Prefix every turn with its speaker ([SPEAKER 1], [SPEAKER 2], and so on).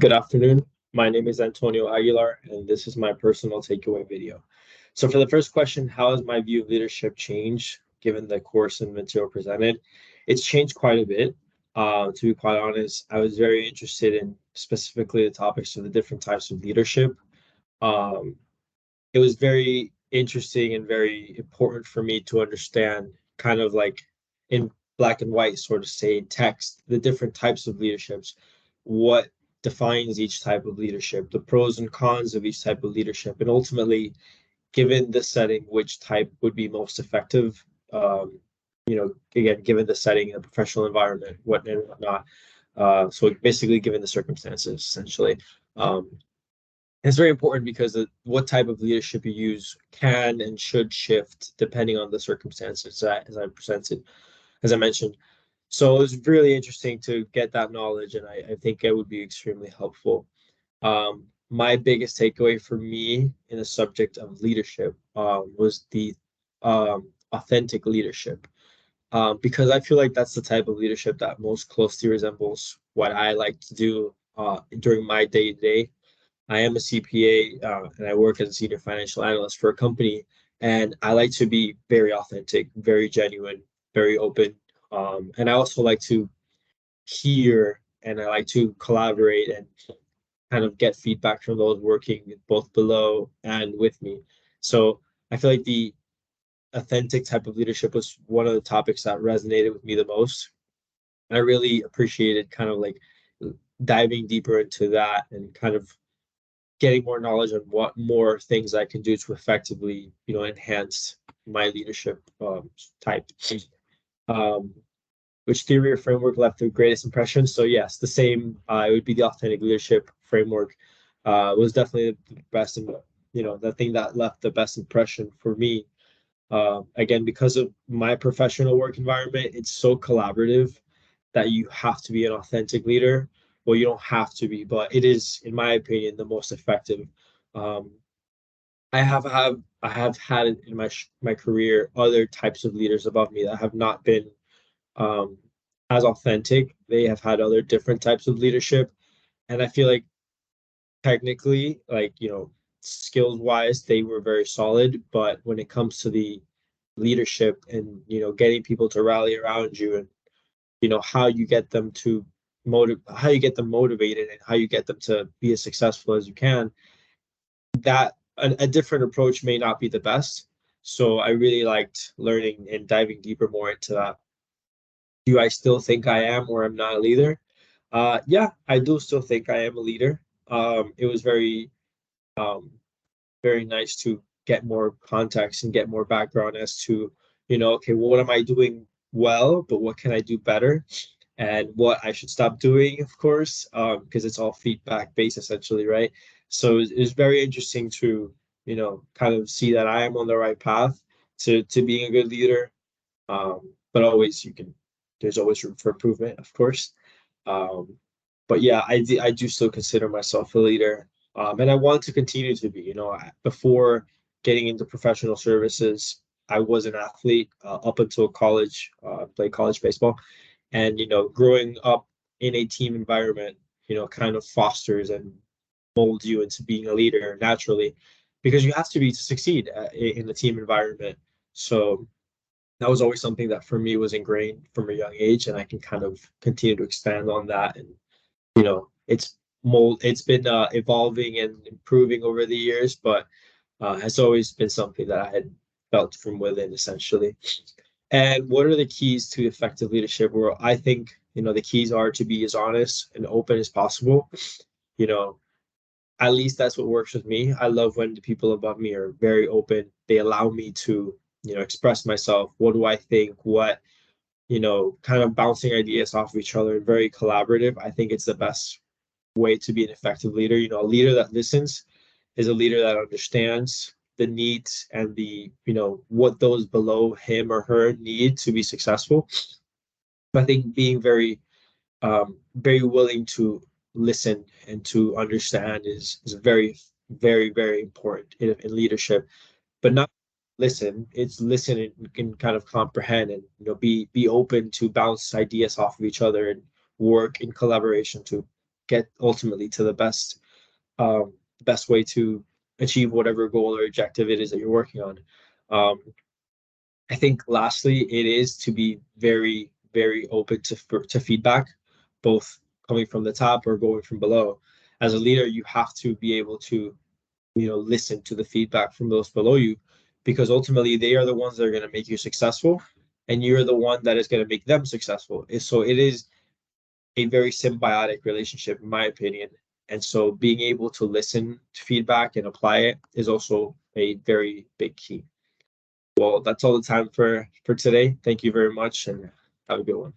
[SPEAKER 1] Good afternoon. My name is Antonio Aguilar, and this is my personal takeaway video. So, for the first question, how has my view of leadership changed given the course and material presented? It's changed quite a bit. To be quite honest, I was very interested in specifically the topics of the different types of leadership. Um, it was very interesting and very important for me to understand, kind of like in black and white, sort of say in text, the different types of leaderships, what defines each type of leadership, the pros and cons of each type of leadership, and ultimately, given the setting, which type would be most effective. Again, given the setting, the professional environment, what and whatnot. So basically, given the circumstances, essentially. Um, it's very important because what type of leadership you use can and should shift depending on the circumstances, as I presented, as I mentioned. So it was really interesting to get that knowledge, and I think it would be extremely helpful. My biggest takeaway for me in the subject of leadership was the authentic leadership, because I feel like that's the type of leadership that most closely resembles what I like to do during my day to day. I am a CPA, and I work as a senior financial analyst for a company. And I like to be very authentic, very genuine, very open. And I also like to hear and I like to collaborate and kind of get feedback from those working both below and with me. So I feel like the authentic type of leadership was one of the topics that resonated with me the most. I really appreciated kind of like diving deeper into that and kind of getting more knowledge on what more things I can do to effectively, enhance my leadership type. Um, which theory or framework left the greatest impression? So yes, the same. It would be the authentic leadership framework. Was definitely the best, and the thing that left the best impression for me. Again, because of my professional work environment, it's so collaborative that you have to be an authentic leader. Well, you don't have to be, but it is, in my opinion, the most effective. Um, I have had in my career other types of leaders above me that have not been um, as authentic. They have had other different types of leadership, and I feel like technically, like skills wise, they were very solid. But when it comes to the leadership and getting people to rally around you and how you get them to how you get them motivated and how you get them to be as successful as you can, that a different approach may not be the best. So I really liked learning and diving deeper more into that. Do I still think I am or I'm not a leader? Yeah, I do still think I am a leader. It was um, very nice to get more context and get more background as to, okay, well, what am I doing well, but what can I do better? And what I should stop doing, of course, because it's all feedback based essentially, right? So it's very interesting to, kind of see that I am on the right path to being a good leader. But always there's always room for improvement, of course. Um, but yeah, I do still consider myself a leader, and I want to continue to be. Before getting into professional services, I was an athlete up until college. Played college baseball, and growing up in a team environment, kind of fosters and molds you into being a leader naturally, because you have to be to succeed in the team environment. So that was always something that for me was ingrained from a young age, and I can kind of continue to expand on that. And it's been evolving and improving over the years, but has always been something that I had felt from within, essentially. And what are the keys to effective leadership? Well, I think the keys are to be as honest and open as possible. You know, at least that's what works with me. I love when the people above me are very open. They allow me to express myself. What do I think? What kind of bouncing ideas off of each other and very collaborative. I think it's the best way to be an effective leader. A leader that listens is a leader that understands the needs and the what those below him or her need to be successful. I think being very willing to listen and to understand is very, very, very important in leadership. But not listen, it's listen and can kind of comprehend and be open to bounce ideas off of each other and work in collaboration to get ultimately to the best way to achieve whatever goal or objective it is that you're working on. I think lastly, it is to be very, very open to feedback, both coming from the top or going from below. As a leader, you have to be able to, listen to the feedback from those below you, because ultimately they are the ones that are going to make you successful, and you're the one that is going to make them successful. So it is a very symbiotic relationship, in my opinion. And so being able to listen to feedback and apply it is also a very big key. Well, that's all the time for today. Thank you very much and have a good one.